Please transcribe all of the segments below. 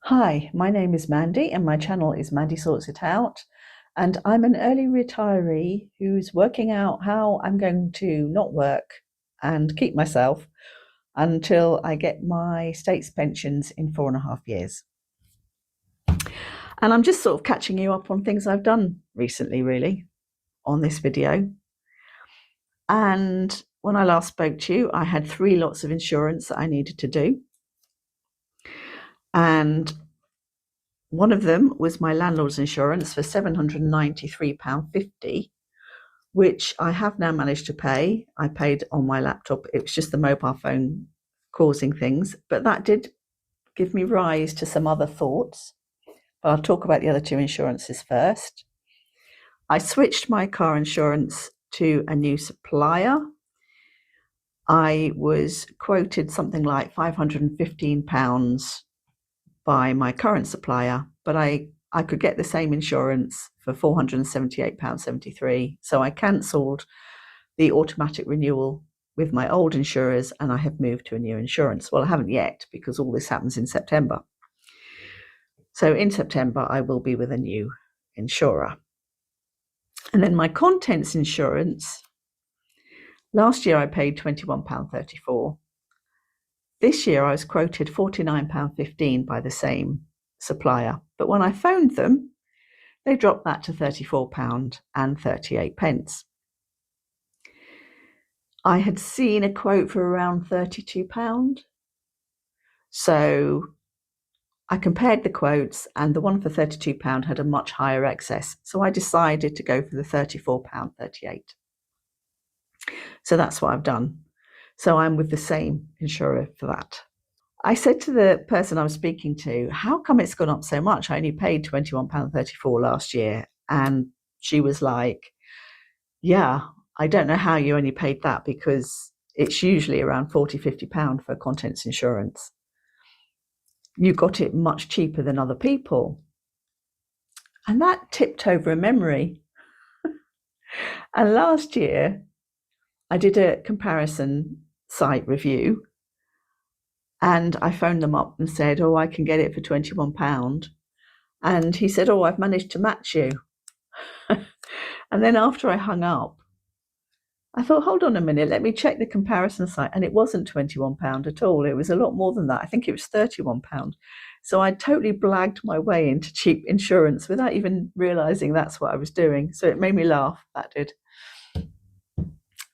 Hi, my name is Mandy and my channel is Mandy Sorts It Out. And I'm an early retiree who's working out how I'm going to not work and keep myself until I get my state's pensions in 4.5 years. And I'm just sort of catching you up on things I've done recently, really, on this video. And when I last spoke to you, I had 3 lots of insurance that I needed to do. And one of them was my landlord's insurance for £793.50, which I have now managed to pay. I paid on my laptop. It was just the mobile phone causing things, but that did give me rise to some other thoughts. But I'll talk about the other 2 insurances first. I switched my car insurance to a new supplier. I was quoted something like £515 by my current supplier, but I could get the same insurance for £478.73. So I cancelled the automatic renewal with my old insurers and I have moved to a new insurance. Well, I haven't yet because all this happens in September. So in September, I will be with a new insurer. And then my contents insurance, last year I paid £21.34. This year I was quoted £49.15 by the same supplier. But when I phoned them, they dropped that to £34.38. I had seen a quote for around £32. So I compared the quotes and the one for £32 had a much higher excess. So I decided to go for the £34.38. So that's what I've done. So I'm with the same insurer for that. I said to the person I was speaking to, how come it's gone up so much? I only paid £21.34 last year. And she was like, yeah, I don't know how you only paid that because it's usually around £40-50 for contents insurance. You got it much cheaper than other people. And that tipped over a memory. And last year, I did a comparison site review and I phoned them up and said, oh, I can get it for £21. And he said, oh, I've managed to match you. And then after I hung up, I thought, hold on a minute, let me check the comparison site. And it wasn't £21 at all. It was a lot more than that. I think it was £31. So I totally blagged my way into cheap insurance without even realizing that's what I was doing. So it made me laugh, that did.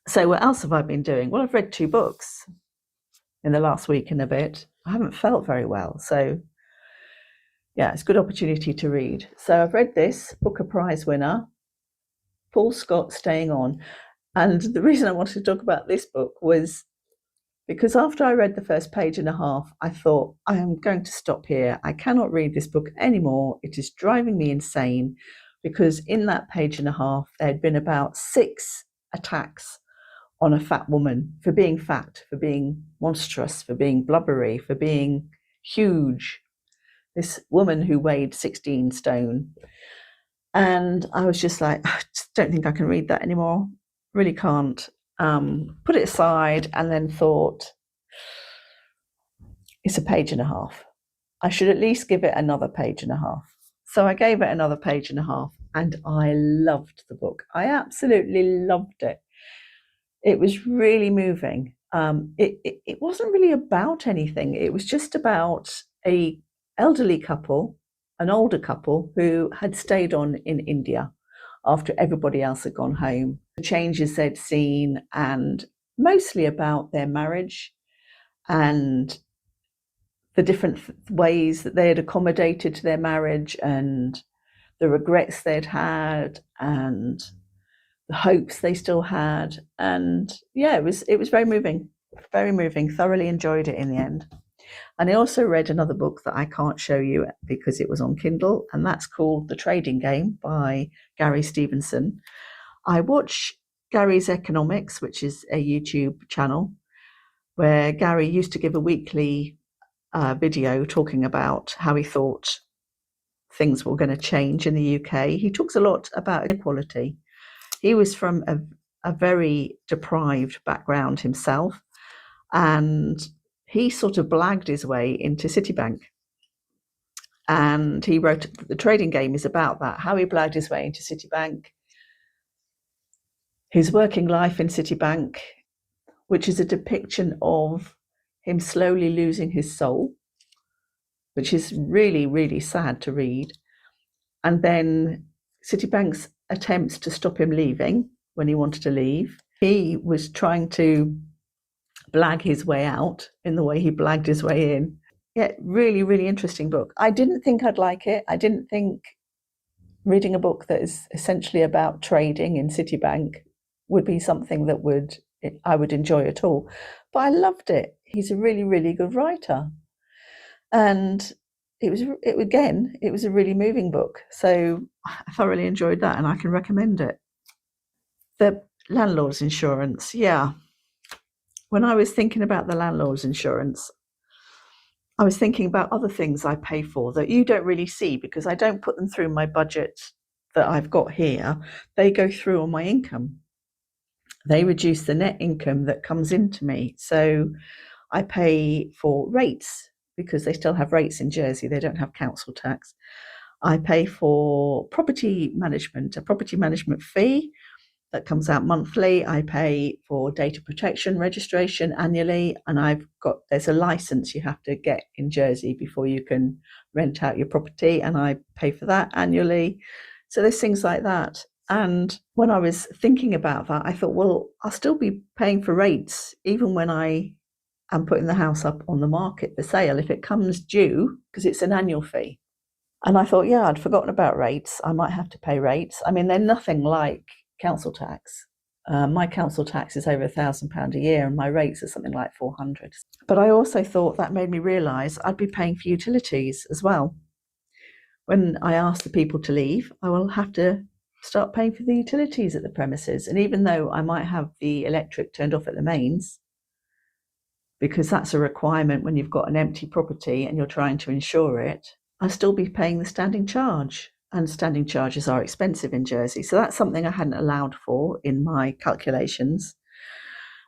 So what else have I been doing? Well, I've read 2 books in the last week and a bit. I haven't felt very well. So yeah, it's a good opportunity to read. So I've read this, Booker Prize winner, Paul Scott, Staying On. And the reason I wanted to talk about this book was because after I read the first page and a half, I thought, I am going to stop here. I cannot read this book anymore. It is driving me insane because in that page and a half, there had been about 6 attacks on a fat woman for being fat, for being monstrous, for being blubbery, for being huge. This woman who weighed 16 stone. And I was just like, I just don't think I can read that anymore. Really can't. Put it aside and then thought, it's a page and a half. I should at least give it another page and a half. So I gave it another page and a half and I loved the book. I absolutely loved it. It was really moving. It wasn't really about anything. It was just about a elderly couple, an older couple who had stayed on in India after everybody else had gone home, the changes they'd seen, and mostly about their marriage and the different ways that they had accommodated to their marriage and the regrets they'd had and the hopes they still had. And yeah, it was very moving, thoroughly enjoyed it in the end. And I also read another book that I can't show you because it was on Kindle, and that's called The Trading Game by Gary Stevenson. I watch Gary's Economics, which is a YouTube channel where Gary used to give a weekly video talking about how he thought things were going to change in the UK. He talks a lot about inequality. He was from a very deprived background himself, and he sort of blagged his way into Citibank. And he wrote The Trading Game is about that, how he blagged his way into Citibank, his working life in Citibank, which is a depiction of him slowly losing his soul, which is really, really sad to read. And then Citibank's attempts to stop him leaving when he wanted to leave. He was trying to blag his way out in the way he blagged his way in. Yeah, really, really interesting book. I didn't think I'd like it. I didn't think reading a book that is essentially about trading in Citibank would be something that I would enjoy at all. But I loved it. He's a really, really good writer. And it was a really moving book. So I thoroughly enjoyed that, and I can recommend it. The landlord's insurance, yeah. When I was thinking about the landlord's insurance, I was thinking about other things I pay for that you don't really see because I don't put them through my budget that I've got here. They go through on my income. They reduce the net income that comes into me. So I pay for rates because they still have rates in Jersey. They don't have council tax. I pay for property management, a property management fee that comes out monthly. I pay for data protection registration annually, and there's a license you have to get in Jersey before you can rent out your property, and I pay for that annually. So there's things like that. And when I was thinking about that, I thought, well, I'll still be paying for rates even when I am putting the house up on the market for sale if it comes due, because it's an annual fee. And I thought, yeah, I'd forgotten about rates. I might have to pay rates. I mean, they're nothing like council tax. My council tax is over £1,000 a year, and my rates are something like 400. But I also thought that made me realise I'd be paying for utilities as well. When I ask the people to leave, I will have to start paying for the utilities at the premises. And even though I might have the electric turned off at the mains, because that's a requirement when you've got an empty property and you're trying to insure it, I'll still be paying the standing charge. And standing charges are expensive in Jersey. So that's something I hadn't allowed for in my calculations.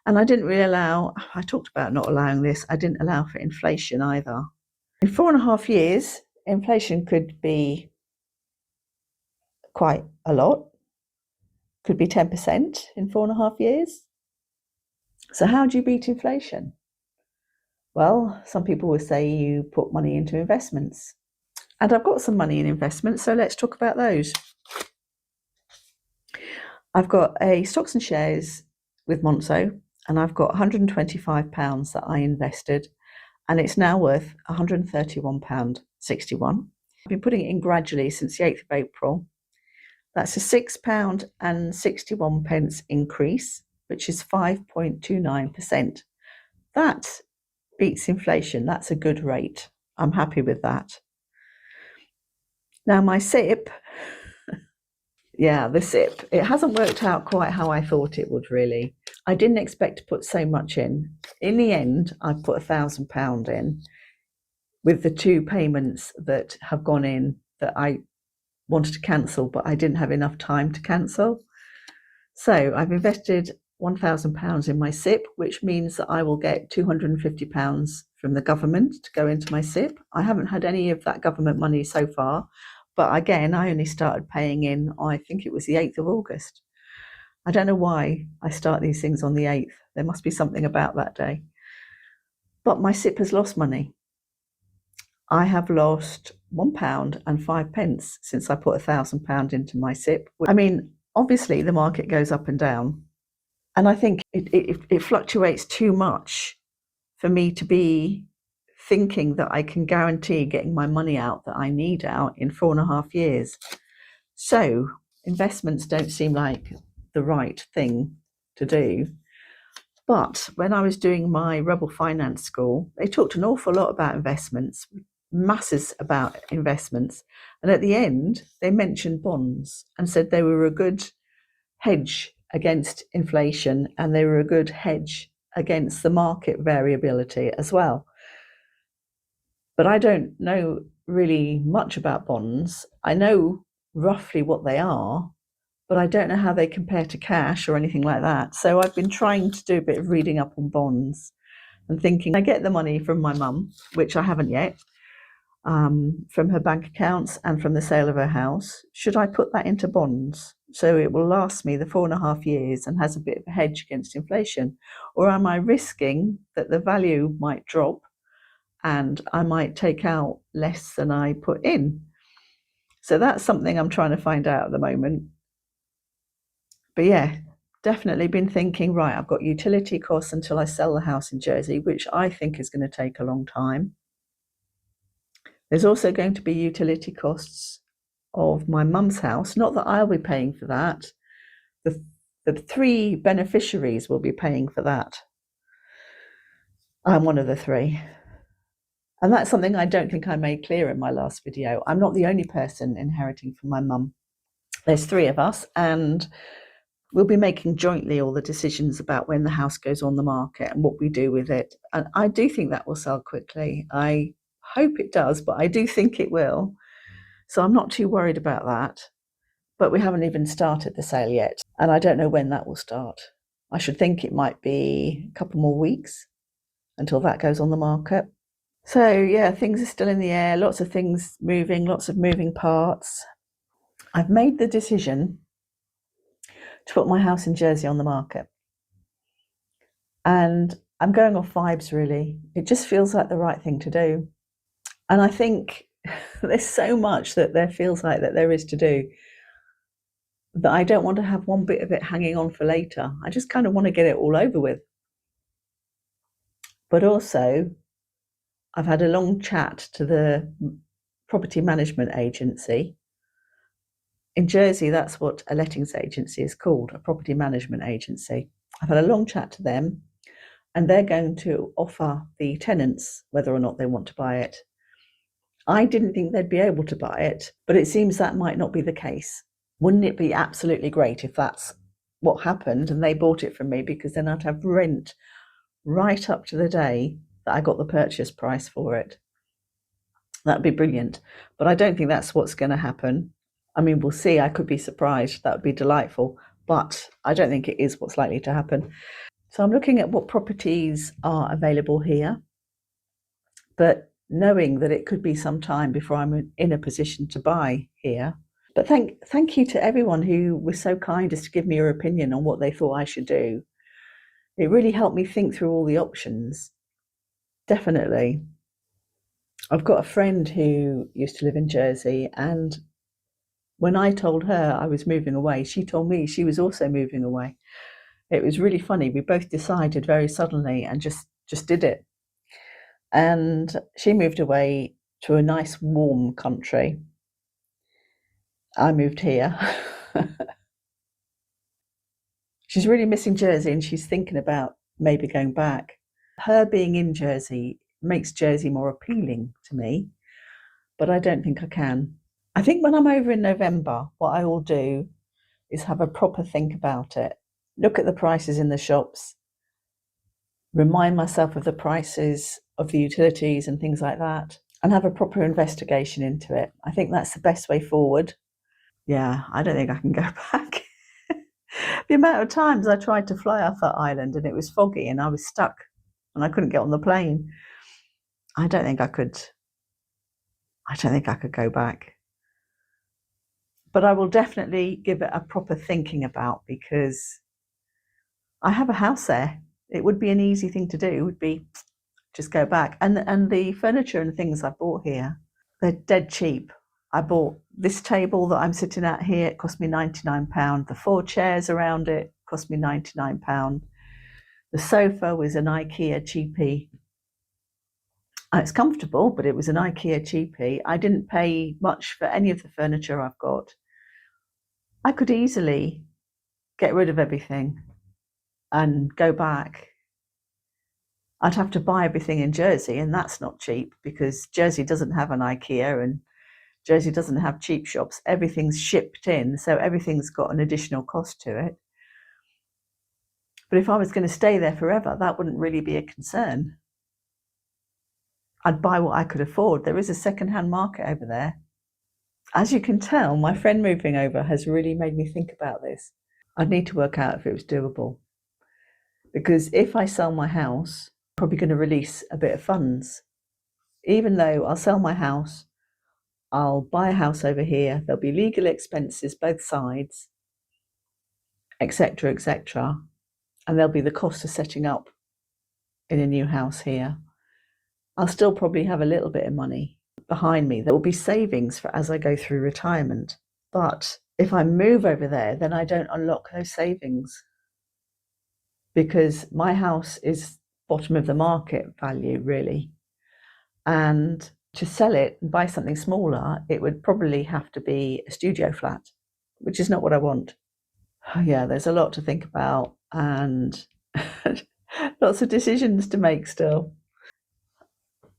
And I didn't really I talked about not allowing this, I didn't allow for inflation either. In 4.5 years, inflation could be quite a lot, could be 10% in 4.5 years. So how do you beat inflation? Well, some people will say you put money into investments. And I've got some money in investments, so let's talk about those. I've got a stocks and shares with Monzo, and I've got £125 that I invested, and it's now worth £131.61. I've been putting it in gradually since the 8th of April. That's a £6.61 increase, which is 5.29%. That beats inflation. That's a good rate. I'm happy with that. Now my SIP, the SIP, it hasn't worked out quite how I thought it would really. I didn't expect to put so much in. In the end, I've put £1,000 in with the 2 payments that have gone in that I wanted to cancel, but I didn't have enough time to cancel. So I've invested £1,000 in my SIP, which means that I will get £250 from the government to go into my SIP. I haven't had any of that government money so far. But again, I only started paying in, I think it was the 8th of August. I don't know why I start these things on the 8th. There must be something about that day. But my SIP has lost money. I have lost £1.05 since I put £1,000 into my SIP. I mean, obviously the market goes up and down. And I think it fluctuates too much for me to be thinking that I can guarantee getting my money out that I need out in 4.5 years. So investments don't seem like the right thing to do. But when I was doing my Rebel Finance School, they talked an awful lot about investments, masses about investments. And at the end, they mentioned bonds and said they were a good hedge against inflation, and they were a good hedge against the market variability as well. But I don't know really much about bonds. I know roughly what they are, but I don't know how they compare to cash or anything like that. So I've been trying to do a bit of reading up on bonds and thinking, I get the money from my mum, which I haven't yet. from her bank accounts and from the sale of her house. Should I put that into bonds so it will last me the 4.5 years and has a bit of a hedge against inflation? Or am I risking that the value might drop and I might take out less than I put in? So that's something I'm trying to find out at the moment. But yeah, definitely been thinking, right, I've got utility costs until I sell the house in Jersey, which I think is going to take a long time. There's also going to be utility costs of my mum's house. Not that I'll be paying for that. The 3 beneficiaries will be paying for that. I'm one of the 3. And that's something I don't think I made clear in my last video. I'm not the only person inheriting from my mum. There's 3 of us, and we'll be making jointly all the decisions about when the house goes on the market and what we do with it. And I do think that will sell quickly. I hope it does, but I do think it will. So I'm not too worried about that. But we haven't even started the sale yet, and I don't know when that will start. I should think it might be a couple more weeks until that goes on the market. So yeah, things are still in the air, lots of things moving, lots of moving parts. I've made the decision to put my house in Jersey on the market. And I'm going off vibes, really. It just feels like the right thing to do. And I think there's so much that there feels like that there is to do that I don't want to have one bit of it hanging on for later. I just kind of want to get it all over with. But also, I've had a long chat to the property management agency. In Jersey, that's what a lettings agency is called, a property management agency. I've had a long chat to them, and they're going to offer the tenants whether or not they want to buy it. I didn't think they'd be able to buy it, but it seems that might not be the case. Wouldn't it be absolutely great if that's what happened and they bought it from me, because then I'd have rent right up to the day that I got the purchase price for it. That'd be brilliant. But I don't think that's what's going to happen. I mean, we'll see. I could be surprised. That would be delightful. But I don't think it is what's likely to happen. So I'm looking at what properties are available here, but knowing that it could be some time before I'm in a position to buy here. But thank you to everyone who was so kind as to give me your opinion on what they thought I should do. It really helped me think through all the options. Definitely. I've got a friend who used to live in Jersey, and when I told her I was moving away, she told me she was also moving away. It was really funny. We both decided very suddenly and just did it. And she moved away to a nice warm country. I moved here. She's really missing Jersey, and she's thinking about maybe going back. Her being in Jersey makes Jersey more appealing to me, but I don't think I can. I think when I'm over in November, what I will do is have a proper think about it, look at the prices in the shops, remind myself of the prices of the utilities and things like that, and have a proper investigation into it. I think that's the best way forward. Yeah, I don't think I can go back. The amount of times I tried to fly off that island and it was foggy and I was stuck and I couldn't get on the plane. I don't think I could go back. But I will definitely give it a proper thinking about, because I have a house there. It would be an easy thing to do. It would be just go back. And the furniture and things I bought here, they're dead cheap. I bought this table that I'm sitting at here. It cost me £99. The 4 chairs around it cost me £99. The sofa was an IKEA cheapie. It's comfortable, but it was an IKEA cheapie. I didn't pay much for any of the furniture I've got. I could easily get rid of everything and go back. I'd have to buy everything in Jersey, and that's not cheap, because Jersey doesn't have an IKEA and Jersey doesn't have cheap shops. Everything's shipped in, so everything's got an additional cost to it. But if I was going to stay there forever, that wouldn't really be a concern. I'd buy what I could afford. There is a second-hand market over there. As you can tell, my friend moving over has really made me think about this. I'd need to work out if it was doable. Because if I sell my house, I'm probably going to release a bit of funds even though I'll sell my house, I'll buy a house over here, there'll be legal expenses both sides, etc., etc., and there'll be the cost of setting up in a new house here. I'll still probably have a little bit of money behind me. There will be savings for as I go through retirement. But if I move over there, then I don't unlock those savings, because my house is bottom of the market value, really. And to sell it and buy something smaller, it would probably have to be a studio flat, which is not what I want. Yeah, there's a lot to think about and lots of decisions to make still.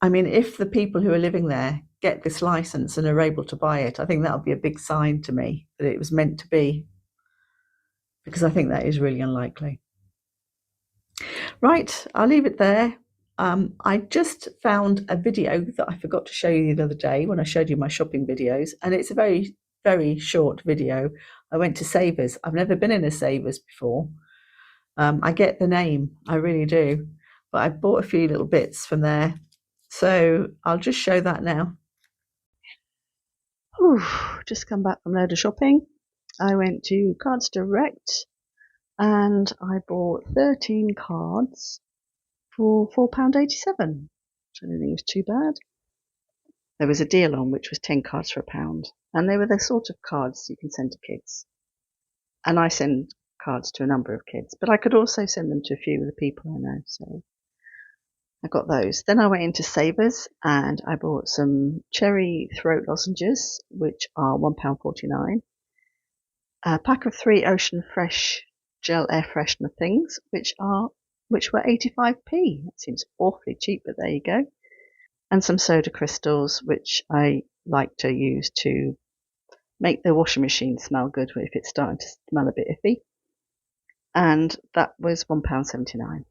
I mean, if the people who are living there get this license and are able to buy it, I think that would be a big sign to me that it was meant to be, because I think that is really unlikely. Right, I'll leave it there. I just found a video that I forgot to show you the other day when I showed you my shopping videos, and it's a very, very short video. I went to Savers. I've never been in a Savers before. I get the name, I really do, but I bought a few little bits from there. So I'll just show that now. Just come back from a load of shopping. I went to Cards Direct and I bought 13 cards for £4.87, which I don't think was too bad. There was a deal on which was 10 cards for £1, and they were the sort of cards you can send to kids. And I send cards to a number of kids, but I could also send them to a few of the people I know, so I got those. Then I went into Savers and I bought some cherry throat lozenges, which are £1.49. A pack of 3 Ocean Fresh gel air freshener things, which were 85p. That seems awfully cheap, but there you go. And some soda crystals, which I like to use to make the washing machine smell good if it's starting to smell a bit iffy. And that was £1.79.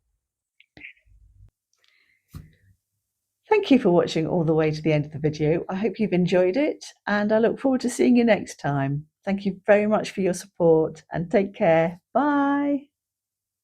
Thank you for watching all the way to the end of the video. I hope you've enjoyed it, and I look forward to seeing you next time. Thank you very much for your support, and take care. Bye.